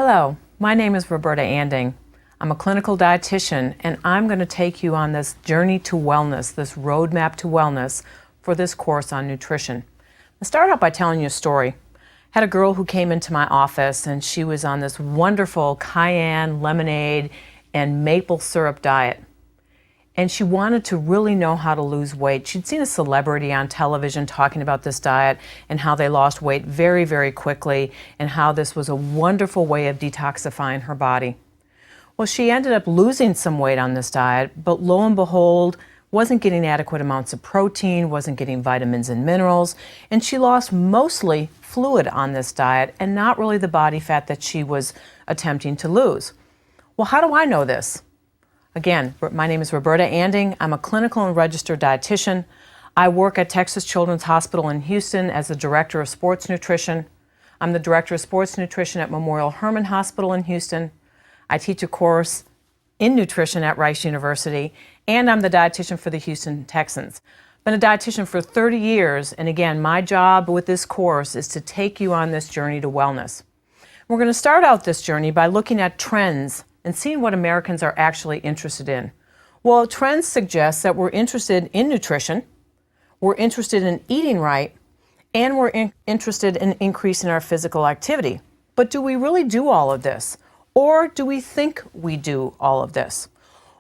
Hello, my name is Roberta H. I'm a clinical dietitian, and I'm going to take you on this journey to wellness, this roadmap to wellness for this course on nutrition. I'll start out by telling you a story. I had a girl who came into my office, and she was on this wonderful cayenne, lemonade, and maple syrup diet. And she wanted to really know how to lose weight. She'd seen a celebrity on television talking about this diet and how they lost weight very, very quickly, and how this was a wonderful way of detoxifying her body. Well, she ended up losing some weight on this diet, but lo and behold, wasn't getting adequate amounts of protein, wasn't getting vitamins and minerals, and she lost mostly fluid on this diet and not really the body fat that she was attempting to lose. Well, how do I know this? Again, my name is Roberta H. I'm a clinical and registered dietitian. I work at Texas Children's Hospital in Houston as the Director of Sports Nutrition. I'm the Director of Sports Nutrition at Memorial Hermann Hospital in Houston. I teach a course in nutrition at Rice University, and I'm the dietitian for the Houston Texans. Been a dietitian for 30 years, and again, my job with this course is to take you on this journey to wellness. We're going to start out this journey by looking at trends and seeing what Americans are actually interested in. Well, trends suggest that we're interested in nutrition, we're interested in eating right, and we're interested in increasing our physical activity. But do we really do all of this? Or do we think we do all of this?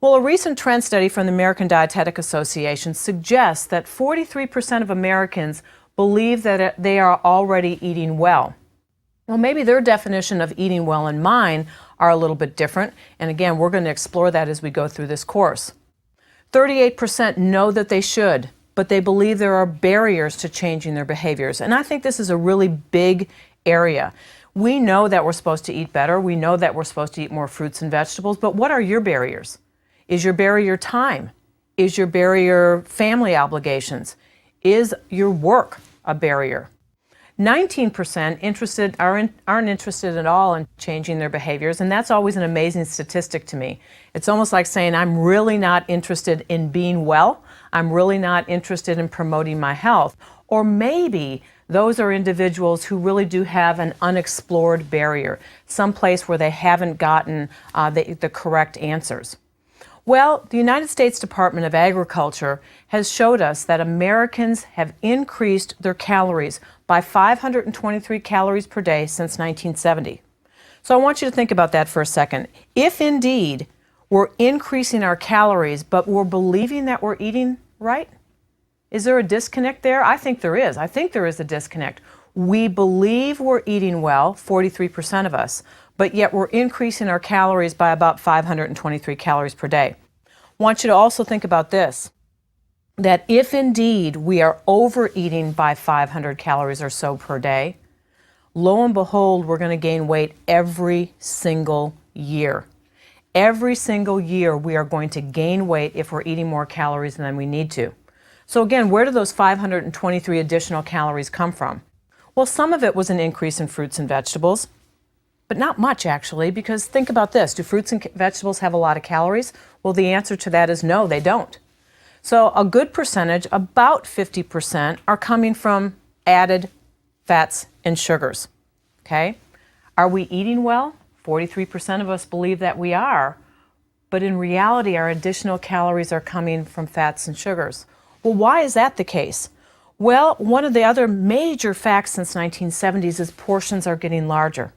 Well, a recent trend study from the American Dietetic Association suggests that 43% of Americans believe that they are already eating well. Well, maybe their definition of eating well and mine are a little bit different, and again, we're going to explore that as we go through this course. 38% know that they should, but they believe there are barriers to changing their behaviors, and I think this is a really big area. We know that we're supposed to eat better, we know that we're supposed to eat more fruits and vegetables, but what are your barriers? Is your barrier time? Is your barrier family obligations? Is your work a barrier? 19% aren't interested at all in changing their behaviors, and that's always an amazing statistic to me. It's almost like saying, I'm really not interested in being well, I'm really not interested in promoting my health. Or maybe those are individuals who really do have an unexplored barrier, someplace where they haven't gotten the correct answers. Well, the United States Department of Agriculture has showed us that Americans have increased their calories by 523 calories per day since 1970. So I want you to think about that for a second. If indeed we're increasing our calories, but we're believing that we're eating right, is there a disconnect there? I think there is. I think there is a disconnect. We believe we're eating well, 43% of us, but yet we're increasing our calories by about 523 calories per day. I want you to also think about this, that if indeed we are overeating by 500 calories or so per day, lo and behold, we're going to gain weight every single year. Every single year we are going to gain weight if we're eating more calories than we need to. So again, where do those 523 additional calories come from? Well, some of it was an increase in fruits and vegetables, but not much actually, because think about this. Do fruits and vegetables have a lot of calories? Well, the answer to that is no, they don't. So a good percentage, about 50%, are coming from added fats and sugars. Okay? Are we eating well? 43% of us believe that we are, but in reality, our additional calories are coming from fats and sugars. Well, why is that the case? Well, one of the other major facts since 1970s is portions are getting larger.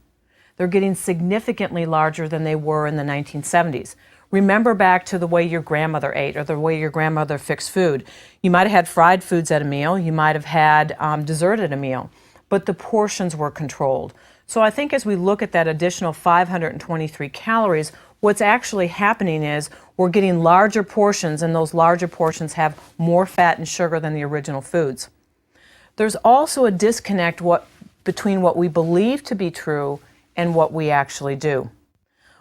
They're getting significantly larger than they were in the 1970s. Remember back to the way your grandmother ate or the way your grandmother fixed food. You might have had fried foods at a meal, you might have had dessert at a meal, but the portions were controlled. So I think as we look at that additional 523 calories, what's actually happening is we're getting larger portions, and those larger portions have more fat and sugar than the original foods. There's also a disconnect between what we believe to be true and what we actually do.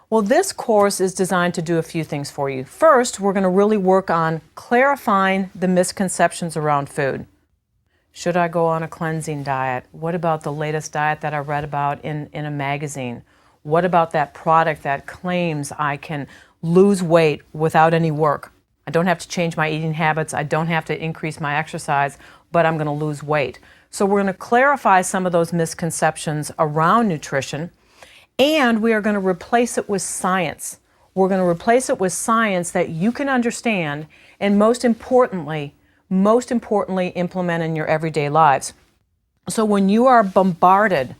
Well, this course is designed to do a few things for you. First, we're going to really work on clarifying the misconceptions around food. Should I go on a cleansing diet? What about the latest diet that I read about in a magazine? What about that product that claims I can lose weight without any work? I don't have to change my eating habits, I don't have to increase my exercise, but I'm going to lose weight. So we're going to clarify some of those misconceptions around nutrition. And we are going to replace it with science. We're going to replace it with science that you can understand and most importantly, implement in your everyday lives. So when you are bombarded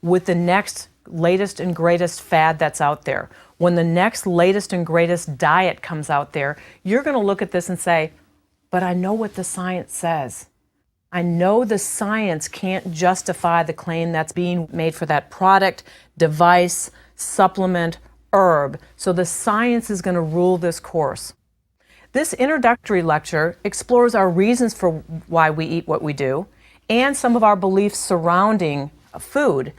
with the next latest and greatest fad that's out there, when the next latest and greatest diet comes out there, you're going to look at this and say, but I know what the science says. I know the science can't justify the claim that's being made for that product, device, supplement, herb. So the science is going to rule this course. This introductory lecture explores our reasons for why we eat what we do and some of our beliefs surrounding food.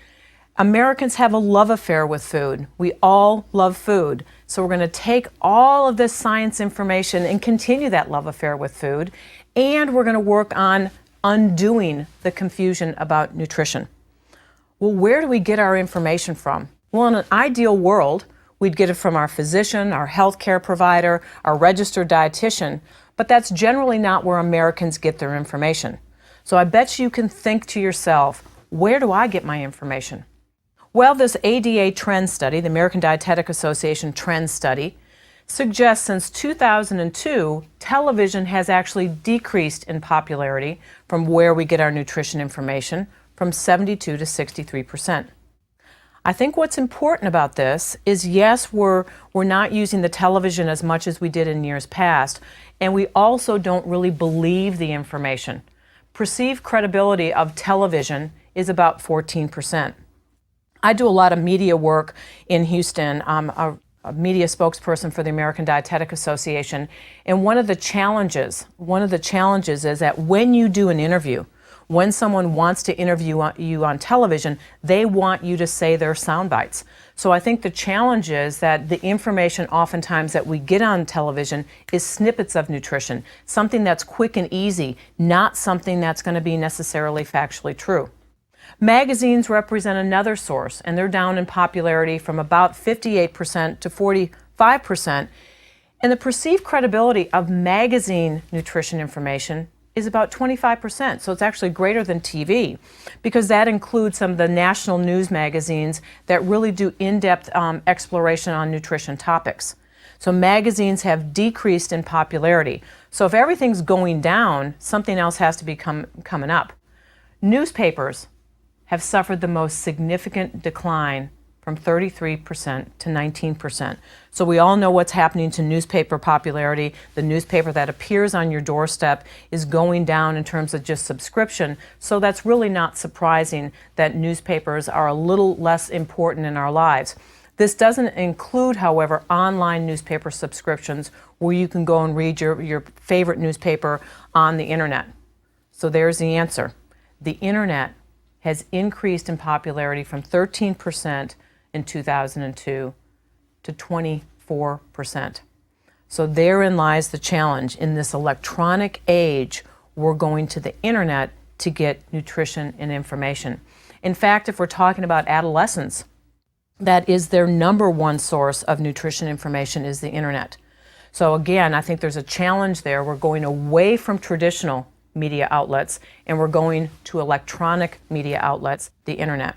Americans have a love affair with food. We all love food. So we're going to take all of this science information and continue that love affair with food. And we're going to work on undoing the confusion about nutrition. Well, where do we get our information from? Well, in an ideal world, we'd get it from our physician, our healthcare provider, our registered dietitian, but that's generally not where Americans get their information. So I bet you can think to yourself, where do I get my information? Well, this ADA trend study, the American Dietetic Association trend study, suggests since 2002, television has actually decreased in popularity from where we get our nutrition information from 72 to 63%. I think what's important about this is, yes, we're not using the television as much as we did in years past, and we also don't really believe the information. Perceived credibility of television is about 14%. I do a lot of media work in Houston. I'm a media spokesperson for the American Dietetic Association, and one of the challenges is that when you do an interview, when someone wants to interview you on television, they want you to say their sound bites. So I think the challenge is that the information oftentimes that we get on television is snippets of nutrition, something that's quick and easy, not something that's going to be necessarily factually true. Magazines represent another source, and they're down in popularity from about 58% to 45%. And the perceived credibility of magazine nutrition information is about 25%. So it's actually greater than TV, because that includes some of the national news magazines that really do in-depth exploration on nutrition topics. So magazines have decreased in popularity. So if everything's going down, something else has to be coming up. Newspapers have suffered the most significant decline from 33% to 19%. So we all know what's happening to newspaper popularity. The newspaper that appears on your doorstep is going down in terms of just subscription. So that's really not surprising that newspapers are a little less important in our lives. This doesn't include, however, online newspaper subscriptions where you can go and read your favorite newspaper on the internet. So there's the answer. The internet has increased in popularity from 13% in 2002 to 24%. So therein lies the challenge. In this electronic age, we're going to the internet to get nutrition and information. In fact, if we're talking about adolescents, that is their number one source of nutrition information is the internet. So again, I think there's a challenge there. We're going away from traditional media outlets, and we're going to electronic media outlets, the internet.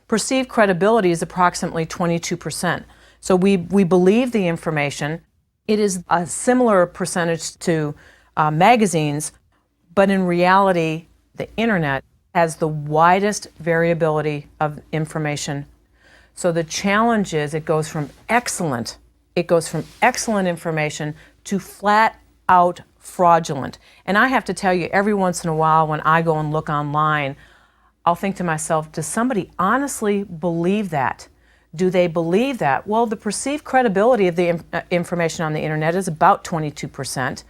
Perceived credibility is approximately 22%. So we believe the information. It is a similar percentage to magazines, but in reality, the internet has the widest variability of information. So the challenge is it goes from excellent information to flat out fraudulent. And I have to tell you, every once in a while when I go and look online, I'll think to myself, does somebody honestly believe that? Do they believe that? Well, the perceived credibility of the information on the internet is about 22%.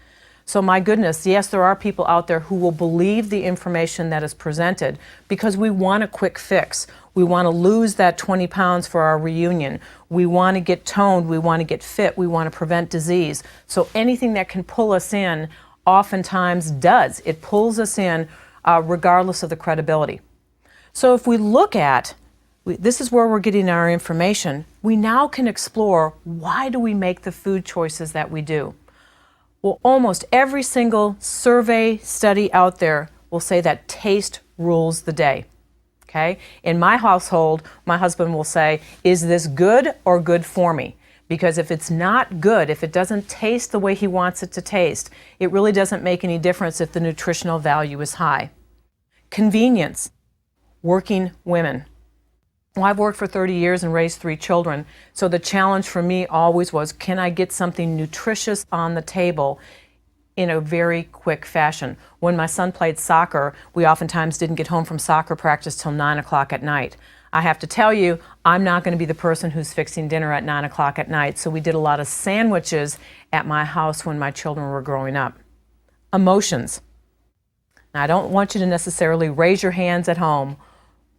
So my goodness, yes, there are people out there who will believe the information that is presented because we want a quick fix. We want to lose that 20 pounds for our reunion. We want to get toned. We want to get fit. We want to prevent disease. So anything that can pull us in oftentimes does. It pulls us in regardless of the credibility. So if we look at, this is where we're getting our information, we now can explore, why do we make the food choices that we do? Well, almost every single survey study out there will say that taste rules the day. Okay? In my household, my husband will say, is this good or good for me? Because if it's not good, if it doesn't taste the way he wants it to taste, it really doesn't make any difference if the nutritional value is high. Convenience. Working women. Well, I've worked for 30 years and raised 3 children, so the challenge for me always was, can I get something nutritious on the table in a very quick fashion? When my son played soccer, we oftentimes didn't get home from soccer practice till 9 o'clock at night. I have to tell you, I'm not going to be the person who's fixing dinner at 9 o'clock at night, so we did a lot of sandwiches at my house when my children were growing up. Emotions. Now, I don't want you to necessarily raise your hands at home,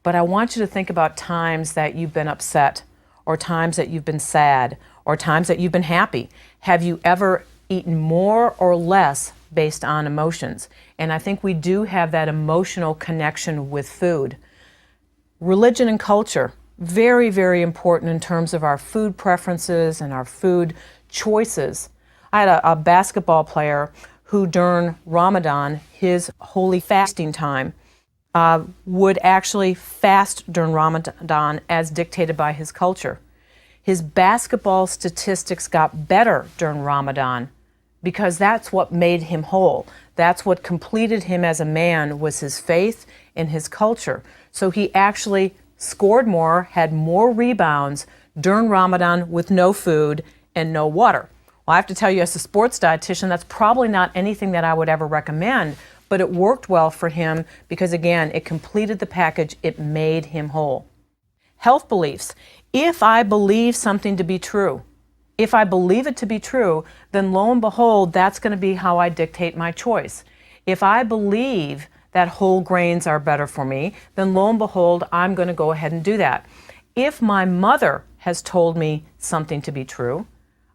but I want you to think about times that you've been upset, or times that you've been sad, or times that you've been happy. Have you ever eaten more or less based on emotions? And I think we do have that emotional connection with food. Religion and culture, very, very important in terms of our food preferences and our food choices. I had a basketball player who during Ramadan, his holy fasting time, would actually fast during Ramadan as dictated by his culture. His basketball statistics got better during Ramadan because that's what made him whole. That's what completed him as a man, was his faith and his culture. So he actually scored more, had more rebounds during Ramadan with no food and no water. Well, I have to tell you, as a sports dietitian, that's probably not anything that I would ever recommend, but it worked well for him because, again, it completed the package. It made him whole. Health beliefs. If I believe something to be true, if I believe it to be true, then lo and behold, that's going to be how I dictate my choice. If I believe that whole grains are better for me, then lo and behold, I'm going to go ahead and do that. If my mother has told me something to be true,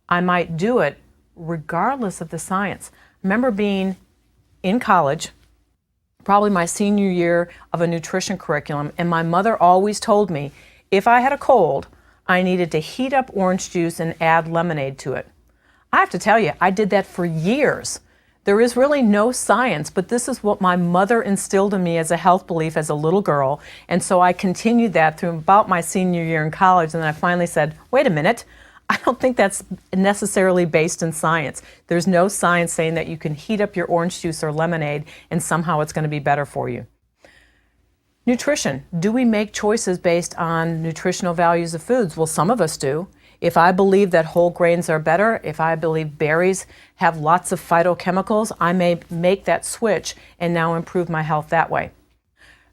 I might do it regardless of the science. I remember being in college, probably my senior year of a nutrition curriculum, and my mother always told me if I had a cold, I needed to heat up orange juice and add lemonade to it. I have to tell you, I did that for years. There is really no science, but this is what my mother instilled in me as a health belief as a little girl, and so I continued that through about my senior year in college, and then I finally said, wait a minute, I don't think that's necessarily based in science. There's no science saying that you can heat up your orange juice or lemonade and somehow it's going to be better for you. Nutrition. Do we make choices based on nutritional values of foods? Well, some of us do. If I believe that whole grains are better, if I believe berries have lots of phytochemicals, I may make that switch and now improve my health that way.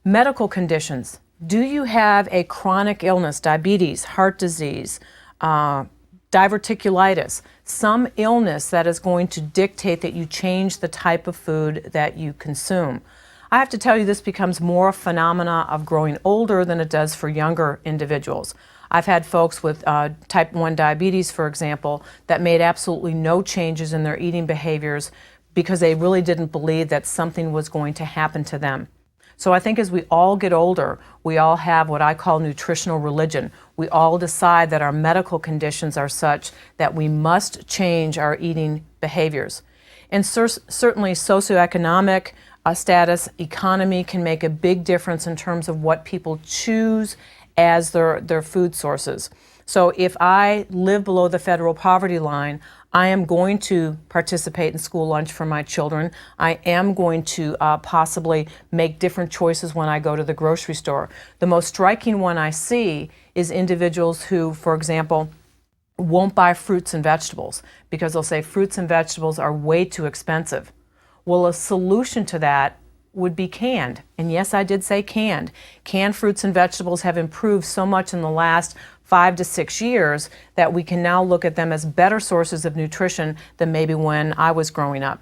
Medical conditions. Do you have a chronic illness, diabetes, heart disease, diverticulitis, some illness that is going to dictate that you change the type of food that you consume? I have to tell you, this becomes more a phenomena of growing older than it does for younger individuals. I've had folks with type 1 diabetes, for example, that made absolutely no changes in their eating behaviors because they really didn't believe that something was going to happen to them. So I think as we all get older, we all have what I call nutritional religion. We all decide that our medical conditions are such that we must change our eating behaviors. And certainly socioeconomic status, economy can make a big difference in terms of what people choose as their food sources. So if I live below the federal poverty line, I am going to participate in school lunch for my children. I am going to possibly make different choices when I go to the grocery store. The most striking one I see is individuals who, for example, won't buy fruits and vegetables because they'll say fruits and vegetables are way too expensive. Well, a solution to that would be canned. And yes, I did say canned. Canned fruits and vegetables have improved so much in the last 5 to 6 years that we can now look at them as better sources of nutrition than maybe when I was growing up.